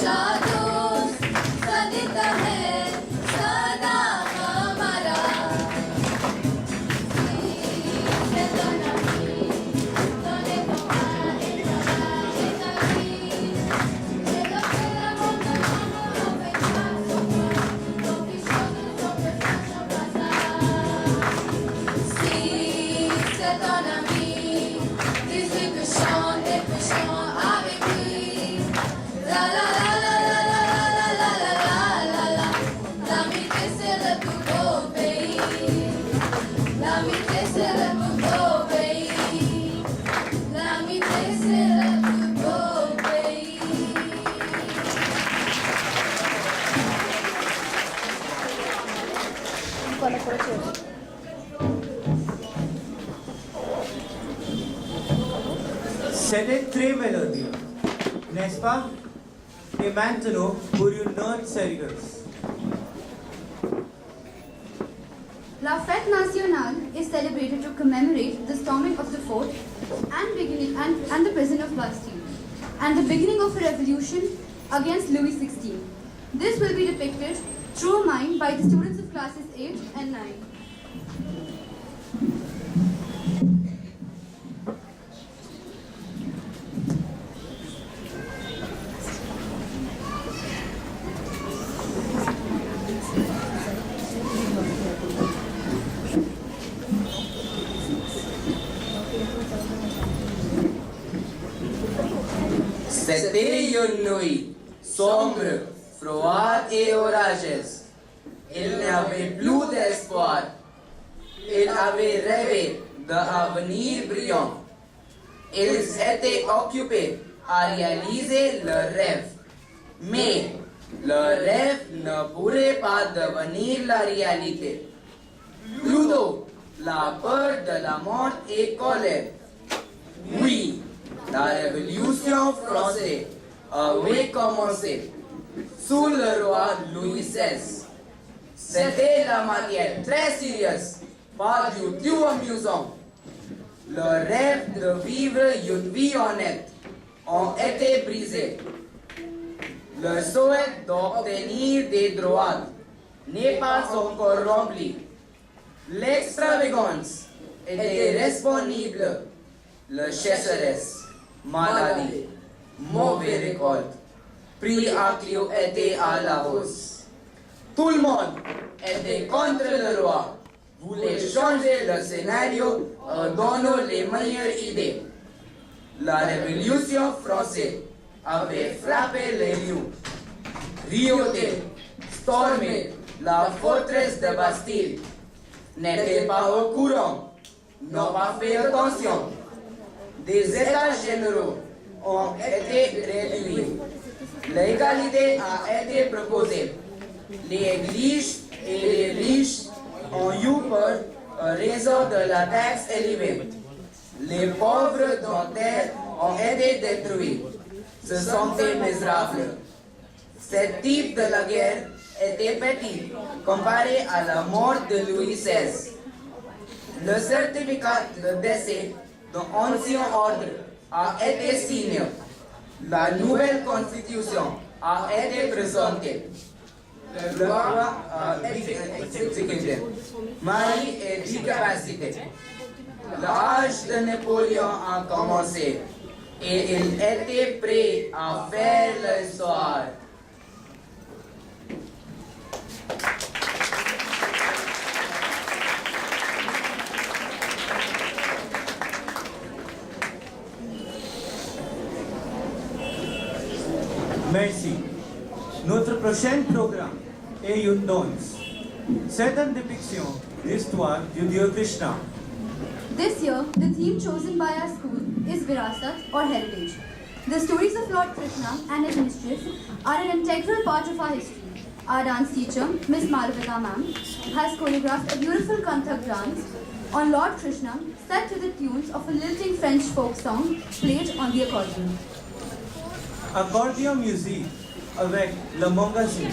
सच्चा दोस्त सदिता है सदा हमारा Sedet tre melodier, n'est-ce pas? Et maintenant, pour une note sérieuse. La fête nationale is celebrated to commemorate the storming of the fort and the prison of Bastille, and the beginning of a revolution against Louis XVI. This will be depicted through a mime by the students of classes 8 and 9. C'était une nuit sombre, froide et orageuse. Il n'avait plus d'espoir. Il avait rêvé d'un avenir brillant. Ils étaient occupés à réaliser leur rêve. Mais leur rêve ne pourrait pas devenir la réalité. Plutôt, la peur de la mort et colère. Oui, la révolution française avait commencé sous le roi Louis XVI. C'était la matière très sérieuse, pas du tout amusant. Le rêve de vivre une vie honnête ont été brisés. Le souhait d'obtenir des droits n'est pas encore rempli. L'extravagance était responsable. Le sécheresse, maladie, mauvaise récolte, prix accru était à la hausse. Tout le monde était contre le roi, voulait changer le scénario en donnant les meilleures idées. La Révolution française avait frappé les lieux, rioté, stormé la forteresse de Bastille, n'était pas au courant, n'ont pas fait attention. Des états généraux ont été réduits. L'égalité a été proposée. Les églises et les riches ont eu peur en raison de la taxe élevée. Les pauvres dont terres ont été détruits se sentaient misérables. Ce type de la guerre était petit comparé à la mort de Louis XVI. Le certificat de décès d'un ancien ordre a été signé. La nouvelle constitution a été présentée. Le roi a été exécuté. Marie est discapacité. L'âge de Napoléon a commencé et il était prêt à faire l'histoire. Merci. Notre prochain programme est une danse. C'est une dépiction d'histoire du Dieu Krishna. This year, the theme chosen by our school is Virasat or Heritage. The stories of Lord Krishna and his mistress are an integral part of our history. Our dance teacher, Miss Malavika ma'am, has choreographed a beautiful Kanthak dance on Lord Krishna set to the tunes of a lilting French folk song played on the accordion. Accordion musique avec le mongazi.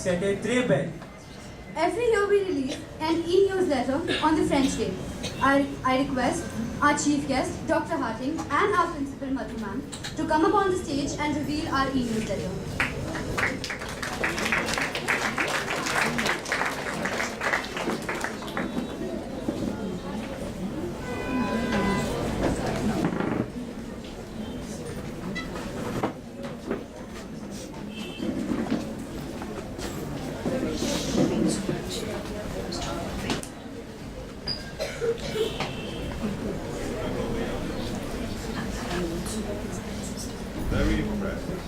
C'était très belle. Every year we release an e-newsletter on the French Day. I request our chief guest, Dr. Harting, and our principal, Madhu ma'am, to come up on the stage and reveal our e-newsletter. Very impressive.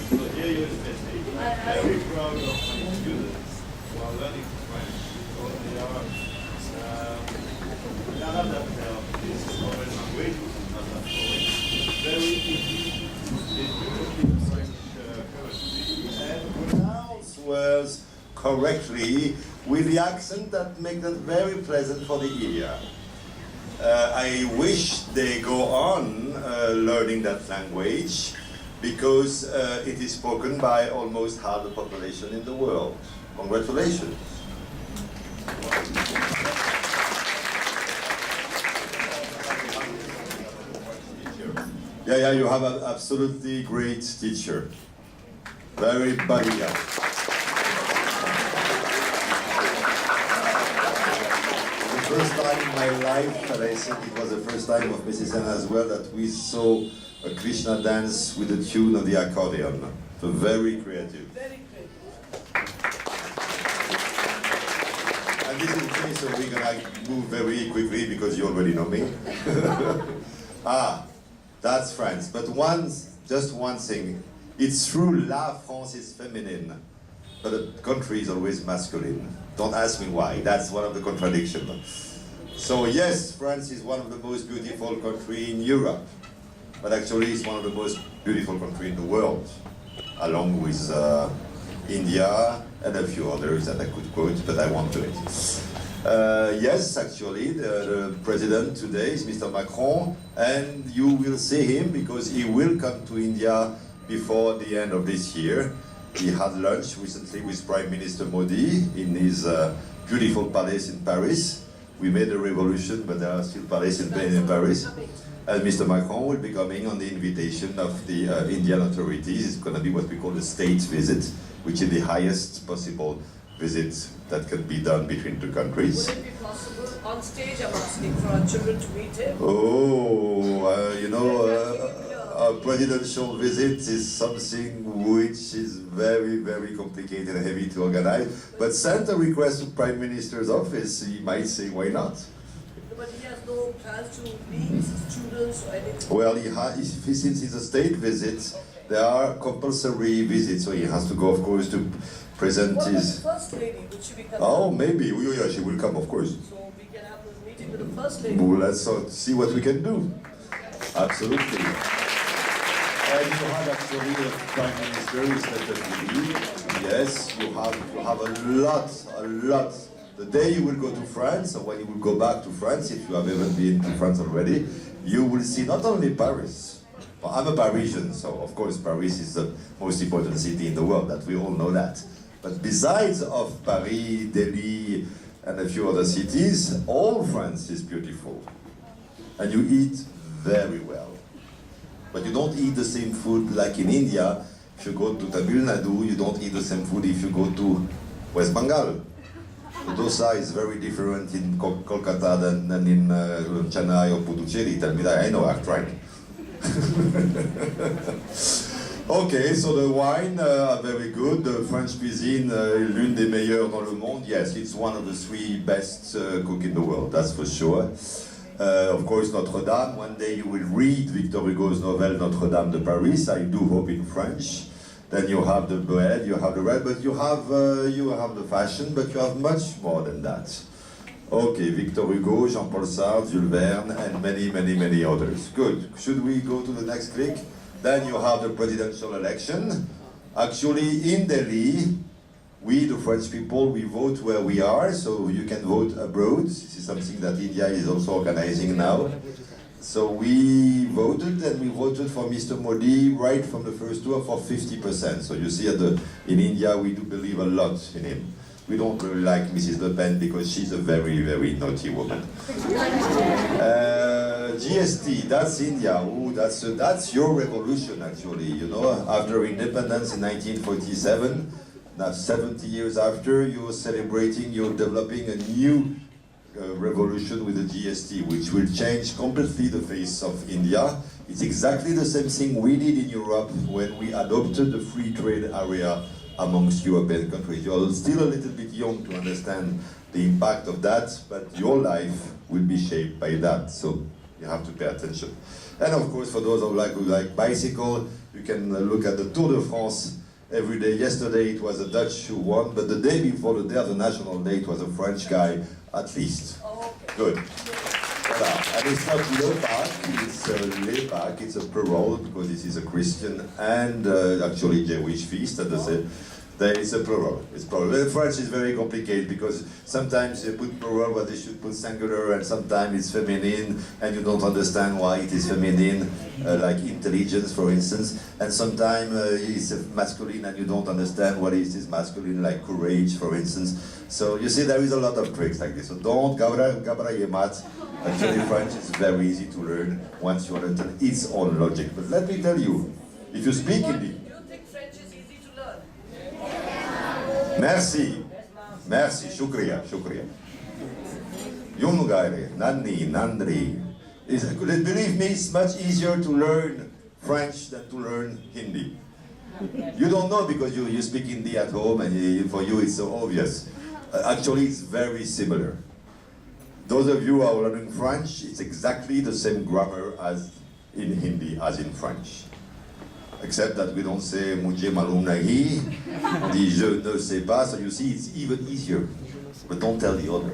So here you're sitting, very proud of my students who are learning French because they are not that this foreign language, which is not that foreign. Very easy. They do the French currency and pronounce words correctly with the accent that makes them very pleasant for the ear. I wish they go on learning that language because it is spoken by almost half the population in the world. Congratulations. Yeah, you have an absolutely great teacher. Very brilliant. The first time in my life, and I think it was the first time of Mrs. Anna as well, that we saw a Krishna dance with the tune of the accordion. So very creative. Very great. And this is me, so we're gonna move very quickly because you already know me. That's France. But just one thing. It's true, La France is feminine, but the country is always masculine. Don't ask me why. That's one of the contradictions. So yes, France is one of the most beautiful countries in Europe, but actually it's one of the most beautiful countries in the world, along with India and a few others that I could quote, but I won't do it. Yes, actually, the president today is Mr. Macron, and you will see him because he will come to India before the end of this year. He had lunch recently with Prime Minister Modi in his beautiful palace in Paris. We made a revolution, but there are still palaces in Paris. And Mr. Macron will be coming on the invitation of the Indian authorities. It's going to be what we call a state visit, which is the highest possible visit that can be done between two countries. Would it be possible on stage? I'm asking for our children to meet him. A presidential visit is something which is very, very complicated and heavy to organize. But send a request to Prime Minister's office, he might say, why not? But he has no plans to meet students or anything. Well, since it's a state visit, there are compulsory visits, so he has to go, of course, to present What about his... the First Lady? Would she be coming? Oh, maybe. Yeah, she will come, of course. So we can have a meeting with the First Lady. Well, let's see what we can do. Absolutely. And you have actually a Prime Minister who is set. Yes, you have a lot. The day you will go to France, or when you will go back to France, if you have ever been to France already, you will see not only Paris. Well, I'm a Parisian, so of course Paris is the most important city in the world, that we all know that. But besides of Paris, Delhi, and a few other cities, all France is beautiful. And you eat very well. But you don't eat the same food like in India. If you go to Tamil Nadu, you don't eat the same food if you go to West Bengal. The dosa is very different in Kolkata than in Chennai or Puducherry. Tell me that. I know, I've tried. Okay, so the wine are very good. The French cuisine, l'une des meilleures dans le monde. Yes, it's one of the 3 best cook in the world, that's for sure. Of course, Notre Dame. One day you will read Victor Hugo's novel Notre Dame de Paris. I do hope in French. Then you have the bread, you have the red, but you have the fashion, but you have much more than that. Okay, Victor Hugo, Jean-Paul Sartre, Jules Verne, and many others. Good. Should we go to the next click? Then you have the presidential election. Actually, in Delhi, We, the French people, we vote where we are, so you can vote abroad. This is something that India is also organizing now. So we voted, and we voted for Mr. Modi right from the first tour for 50%. So you see, in India, we do believe a lot in him. We don't really like Mrs. Le Pen because she's a very, very naughty woman. GST, that's India. Ooh, that's your revolution, actually. You know, after independence in 1947, now 70 years after, you're celebrating, you're developing a new revolution with the GST, which will change completely the face of India. It's exactly the same thing we did in Europe when we adopted the free trade area amongst European countries. You're still a little bit young to understand the impact of that, but your life will be shaped by that, so you have to pay attention. And of course, for those who like bicycle, you can look at the Tour de France every day. Yesterday it was a Dutch who won, but the day before the day of the national day, it was a French guy, at least. Good. Voilà. And it's not Le Pac, it's Le Pac, it's a plural, because this is a Christian and actually Jewish feast at the same. There is a plural. It's plural. In French is very complicated because sometimes you put plural where they should put singular, and sometimes it's feminine, and you don't understand why it is feminine, like intelligence, for instance. And sometimes it's masculine, and you don't understand what is masculine, like courage, for instance. So you see, there is a lot of tricks like this. So don't gabraye mat. Actually, French is very easy to learn once you understand its own logic. But let me tell you, if you speak in the... Do you think French is easy to learn? Merci. Merci. Shukriya. Shukriya. Yumugaire. Nandi. Nandri. Believe me, it's much easier to learn French than to learn Hindi. You don't know because you speak Hindi at home, and for you it's so obvious. Actually, it's very similar. Those of you who are learning French, it's exactly the same grammar as in Hindi, as in French. Except that we don't say mujhe malum nahi, on dit je ne sais pas, so you see it's even easier. But don't tell the other.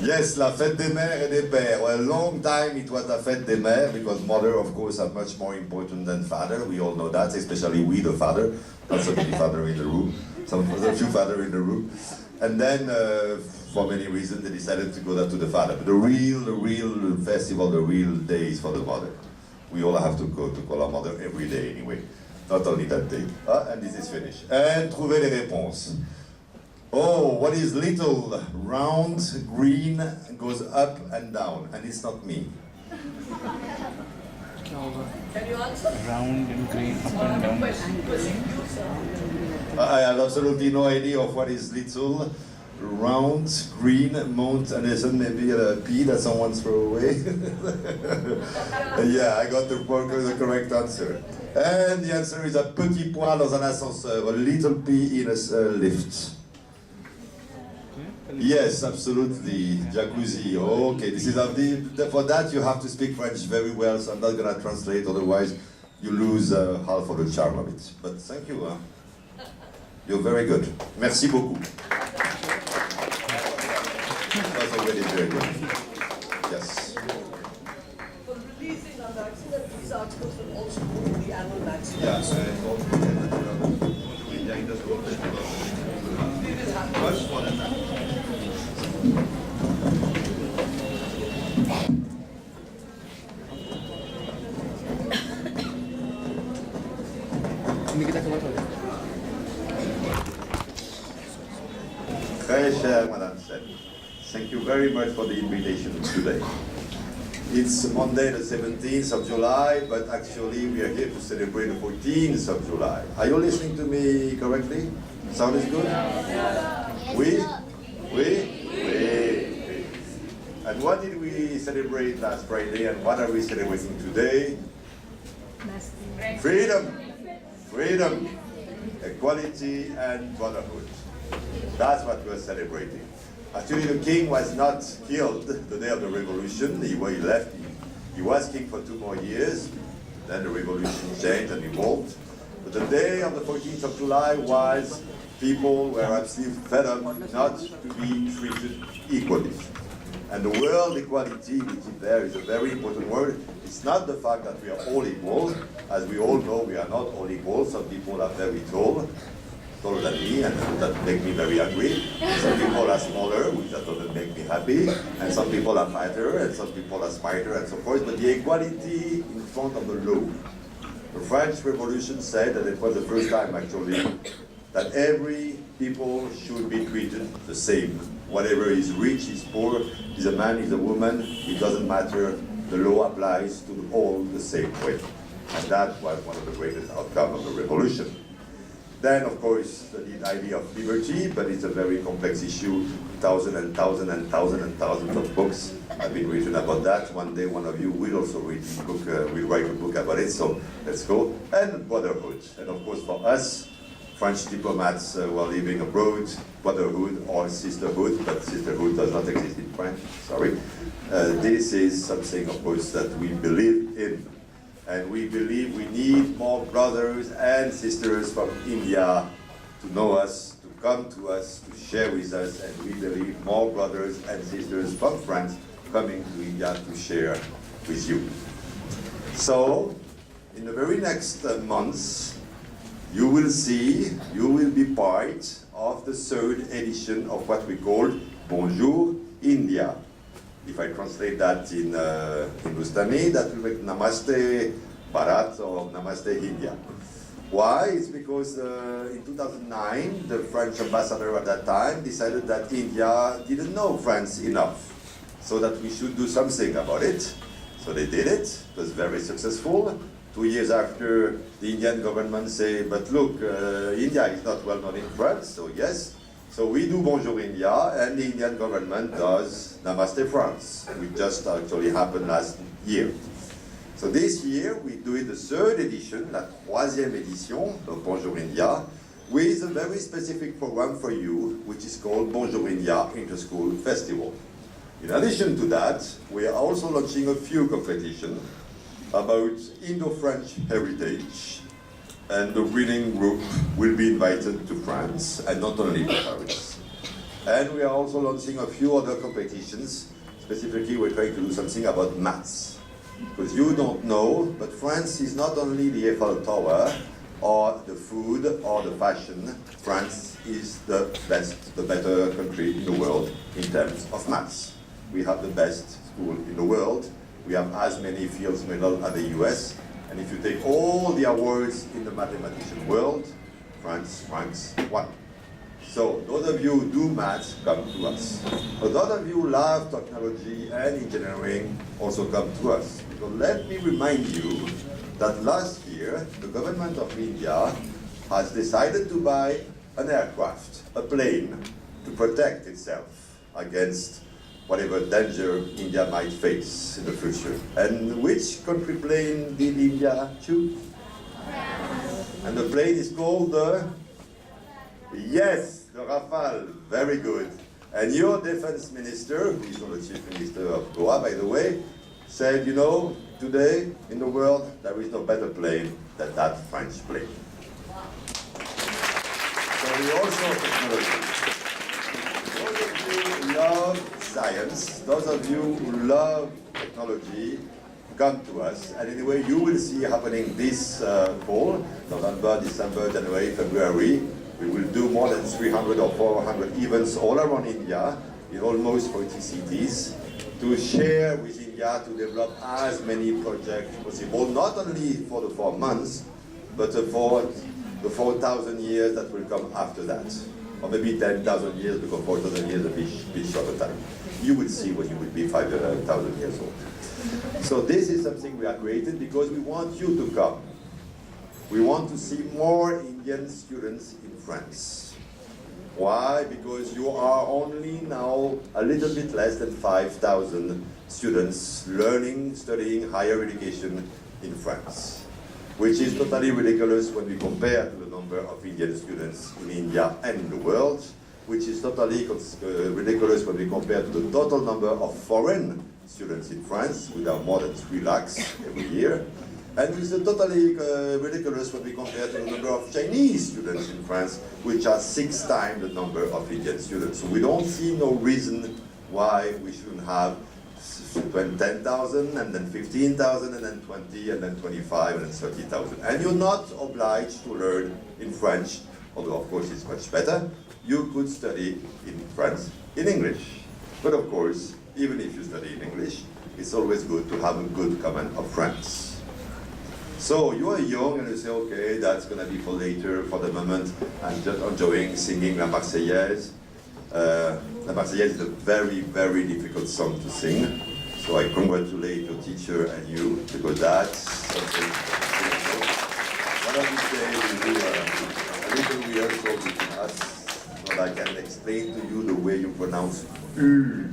Yes, la fête des mères et des pères. Well, a long time it was la fête des mères, because mother, of course, are much more important than father. We all know that, especially we, the father. Not so many father in the room. A few father in the room. And then, for many reasons, they decided to go to the father. But the real festival, the real day is for the mother. We all have to go to call our mother every day anyway. Not only that day. And this is finished. And trouver les réponses. Oh, what is little, round, green, goes up and down, and it's not me. Can you answer? Round and green, up and down. I have absolutely no idea of what is little, round, green, mount, and isn't maybe a pea that someone threw away. Yeah, I got the correct answer. And the answer is a petit pois dans un ascenseur, a little pea in a lift. Yes, absolutely. Jacuzzi. Okay, this is for that you have to speak French very well, so I'm not gonna translate, otherwise you lose half of the charm of it. But thank you. You're very good. Merci beaucoup. That was already very good. Yes. For releasing our magazine, that these articles will also go to the annual magazine. Yeah, We will have much more than that. Très chère Madame Sen, thank you very much for the invitation today. It's Monday the 17th of July, but actually we are here to celebrate the 14th of July. Are you listening to me correctly? Sound is good? Oui? Oui? And what did we celebrate last Friday, and what are we celebrating today? Freedom! Freedom! Equality and brotherhood. That's what we're celebrating. Actually, the king was not killed the day of the revolution. He left. He was king for 2 more years. Then the revolution changed and evolved. But the day of the 14th of July was people were absolutely fed up not to be treated equally. And the word equality, which is there, is a very important word. It's not the fact that we are all equal. As we all know, we are not all equal. Some people are very tall, taller than me, and that make me very angry. Some people are smaller, which that doesn't make me happy. And some people are fatter, and some people are smarter, and so forth. But the equality in front of the law. The French Revolution said, and it was the first time actually, that every people should be treated the same. Whatever is rich, is poor, is a man, is a woman, it doesn't matter. The law applies to all the same way. And that was one of the greatest outcomes of the revolution. Then, of course, the idea of liberty, but it's a very complex issue. Thousands and thousands and thousands and thousands of books have been written about that. One day, one of you will also read a book, will write a book about it, so let's go. And brotherhood. And of course, for us, French diplomats who are living abroad, brotherhood or sisterhood, but sisterhood does not exist in French, sorry. This is something, of course, that we believe in. And we believe we need more brothers and sisters from India to know us, to come to us, to share with us, and we believe more brothers and sisters from France coming to India to share with you. So, in the very next months, you will see, you will be part of the third edition of what we call Bonjour India. If I translate that in Hindustani, that will make Namaste Bharat or Namaste India. Why? It's because in 2009, the French ambassador at that time decided that India didn't know France enough, so that we should do something about it. So they did it. It was very successful. 2 years after, the Indian government say, but look, India is not well known in France, so yes. So we do Bonjour India, and the Indian government does Namaste France, which just actually happened last year. So this year, we do it the third edition, la troisième édition of Bonjour India, with a very specific program for you, which is called Bonjour India Inter-School Festival. In addition to that, we are also launching a few competitions about Indo-French heritage, and the winning group will be invited to France, and not only to Paris. And we are also launching a few other competitions. Specifically, we're trying to do something about maths. Because you don't know, but France is not only the Eiffel Tower, or the food, or the fashion. France is the best, the better country in the world in terms of maths. We have the best school in the world. We have as many Fields medals as the US. And if you take all the awards in the mathematician world, France ranks 1. So those of you who do maths, come to us. But those of you who love technology and engineering also come to us. Because let me remind you that last year, the government of India has decided to buy an aircraft, a plane, to protect itself against whatever danger India might face in the future. And which country plane did India choose? And the plane is called the... Yes, the Rafale, very good. And your defense minister, who is not the chief minister of Goa, by the way, said, you know, today in the world, there is no better plane than that French plane. So we also have technology. Those of you who love science, those of you who love technology, come to us. And anyway, you will see happening this fall, November, December, January, February. We will do more than 300 or 400 events all around India, in almost 40 cities, to share with India to develop as many projects possible, not only for the 4 months, but for the 4,000 years that will come after that. Or maybe 10,000 years, because 4,000 years is a bit shorter time. You will see when you will be 5,000 years old. So this is something we are created because we want you to come. We want to see more Indian students in France. Why? Because you are only now a little bit less than 5,000 students learning, studying higher education in France, which is totally ridiculous when we compare to the number of Indian students in India and in the world, which is totally ridiculous when we compare to the total number of foreign students in France, which are more than 3 lakhs every year. And it's totally ridiculous when we compare to the number of Chinese students in France, which are 6 times the number of Indian students. So we don't see no reason why we shouldn't have 10,000, and then 15,000, and then 20, and then 25, and then 30,000. And you're not obliged to learn in French, although of course it's much better. You could study in France in English. But of course, even if you study in English, it's always good to have a good command of French. So you are young and you say, okay, that's going to be for later. For the moment, I'm just enjoying singing La Marseillaise. La Marseillaise is a very, very difficult song to sing. So I congratulate your teacher and you, because that's something. One of these days we'll do a little rehearsal between us, so that I can explain to you the way you pronounce pur.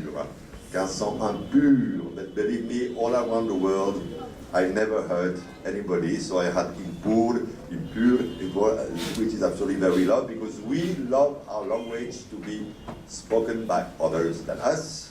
Qu'un son impur. But believe me, all around the world, I never heard anybody, so I had impur, which is actually very loud, because we love our language to be spoken by others than us.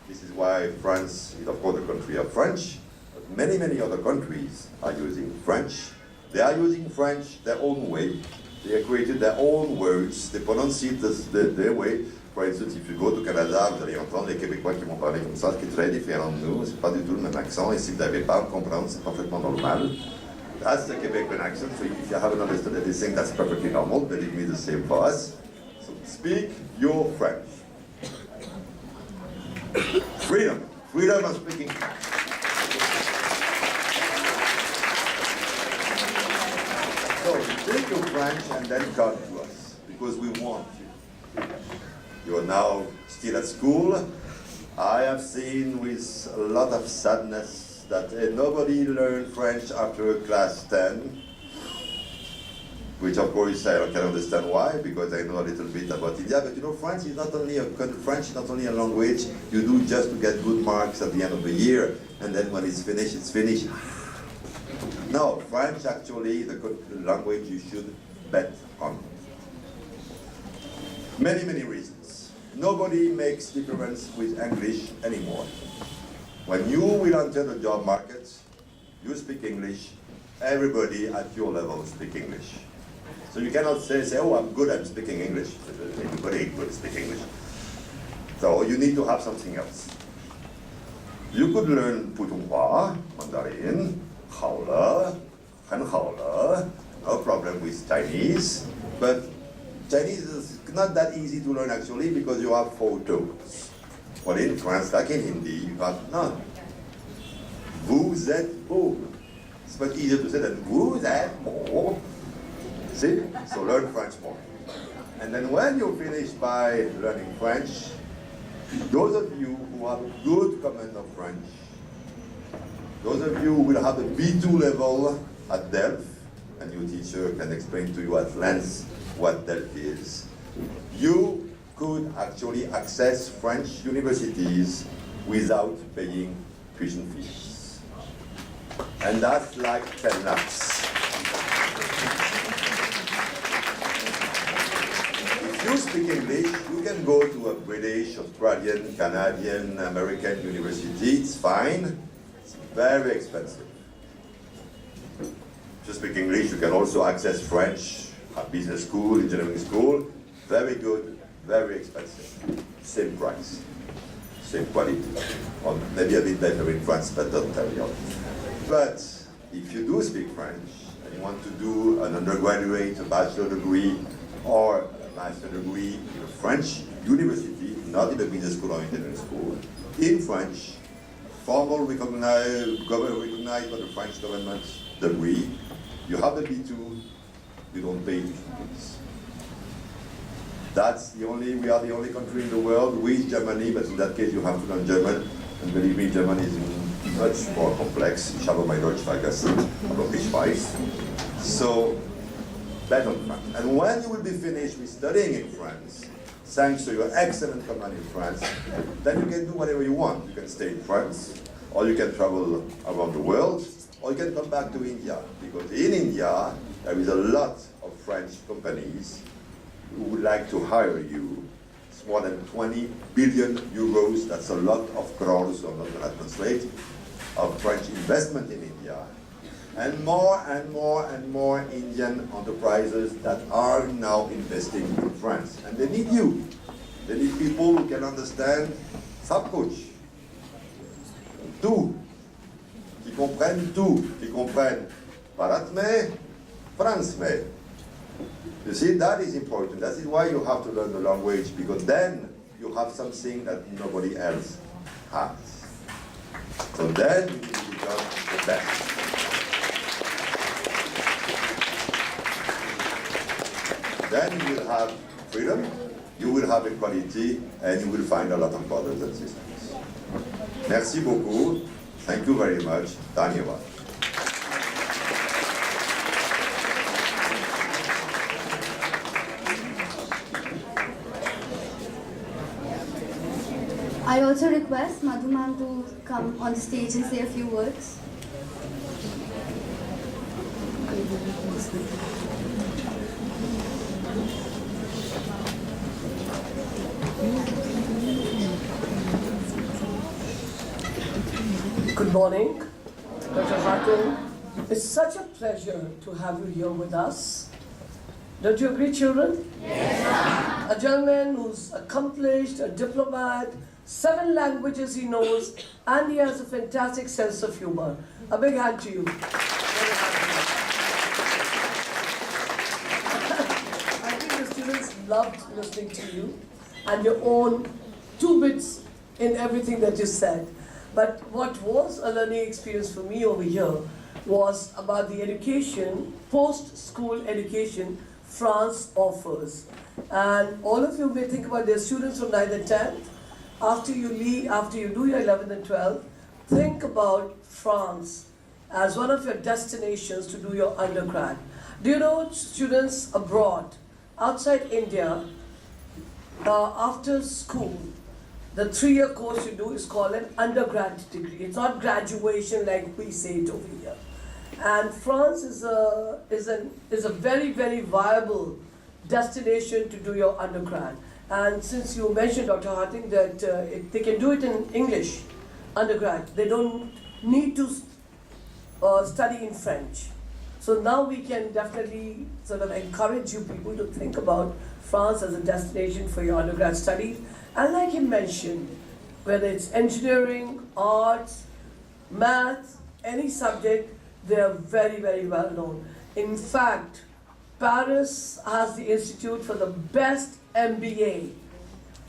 This is why France is, of course, the country of French, but many, many other countries are using French. They are using French their own way. They have created their own words. They pronounce it their way. For instance, if you go to Canada, vous allez entendre les Québécois qui vont parler comme ça, ce qui est très différent de nous. C'est pas du tout le même accent. Et si vous n'avez pas à comprendre, c'est parfaitement normal. That's the Quebecois accent. So if you haven't understood anything, that's perfectly normal. Believe me, the same for us. So speak your French. Freedom. Freedom of speaking French. So take your French and then come to us, because we want you. You are now still at school. I have seen with a lot of sadness that nobody learned French after class 10, which of course I can understand why, because I know a little bit about India. But you know, French is not only a language you do just to get good marks at the end of the year, and then when it's finished, it's finished. No, French actually is the language you should bet on. Many, many reasons. Nobody makes difference with English anymore. When you will enter the job market, you speak English, everybody at your level speak English. So you cannot say, oh, I'm good at speaking English. Everybody is good at speaking English. So you need to have something else. You could learn Putonghua, Mandarin, Haola, Han Haola, no problem with Chinese, but Chinese is not that easy to learn actually, because you have 4 tones. Well, in France, like in Hindi, you have none. Vous êtes beau. It's much easier to say than vous êtes beau. See? So learn French more. And then when you finish by learning French, those of you who have a good command of French, those of you who will have a B2 level at Delft, and your teacher can explain to you at length what Delft is, you could actually access French universities without paying tuition fees. And that's like 10 lakhs. If you speak English, you can go to a British, Australian, Canadian, American university, it's fine. It's very expensive. If you speak English, you can also access French at business school, engineering school. Very good, very expensive. Same price, same quality. Or maybe a bit better in France, but don't tell me. But if you do speak French, and you want to do an undergraduate, a bachelor degree, or a master degree in a French university, not in a business school or engineering school, in French, formal recognized by the French government degree, you have the B2, you don't pay tuition fees. We are the only country in the world with Germany, but in that case you have to learn German, and believe me, German is much more complex. Ich habe mein Deutsch vergessen, aber ich weiß. So, bet on France. And when you will be finished with studying in France, thanks to your excellent command in France, then you can do whatever you want. You can stay in France, or you can travel around the world, or you can come back to India, because in India, there is a lot of French companies who would like to hire you. It's more than 20 billion euros, that's a lot of crores, so I'm not going to translate, of French investment in India. And more and more and more Indian enterprises that are now investing in France. And they need you. They need people who can understand सब कुछ. tout, qui comprennent tout, qui comprennent Bharat में, France में. You see, that is important. That is why you have to learn the language, because then you have something that nobody else has. So then you will become the best. Then you will have freedom, you will have equality, and you will find a lot of brothers and sisters. Merci beaucoup. Thank you very much. Dhanyavad. I also request Madhu ma'am to come on the stage and say a few words. Good morning, Dr. Hatem. It's such a pleasure to have you here with us. Don't you agree, children? Yes. A gentleman who's accomplished, a diplomat, 7 languages he knows, and he has a fantastic sense of humor. A big hand to you. I think the students loved listening to you and your own 2 bits in everything that you said. But what was a learning experience for me over here was about the education, post-school education France offers. And all of you may think about their students from 9th and 10th. After you leave, after you do your 11th and 12th, think about France as one of your destinations to do your undergrad. Do you know students abroad, outside India, after school, the 3-year course you do is called an undergrad degree. It's not graduation like we say it over here. And France is a very, very viable destination to do your undergrad. And since you mentioned, Dr. Hatem, that they can do it in English, undergrad. They don't need to study in French. So now we can definitely sort of encourage you people to think about France as a destination for your undergrad studies. And like he mentioned, whether it's engineering, arts, math, any subject, they are very, very well known. In fact, Paris has the Institute for the best MBA.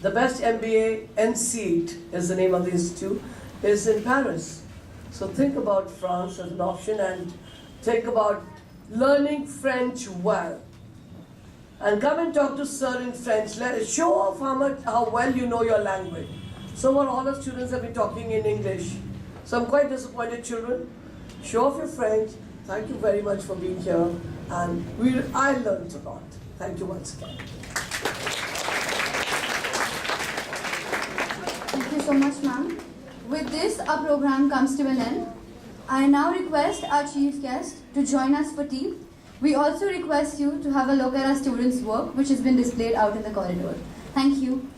The best MBA, NCEAT is the name of the institute, is in Paris. So think about France as an option and think about learning French well. And come and talk to sir in French. Show off how well you know your language. So far all the students have been talking in English. So I'm quite disappointed, children. Show off your French. Thank you very much for being here. And I learned a lot. Thank you once again. Thank you so much, ma'am. With this, our program comes to an end. I now request our chief guest to join us for tea. We also request you to have a look at our students' work, which has been displayed out in the corridor. Thank you.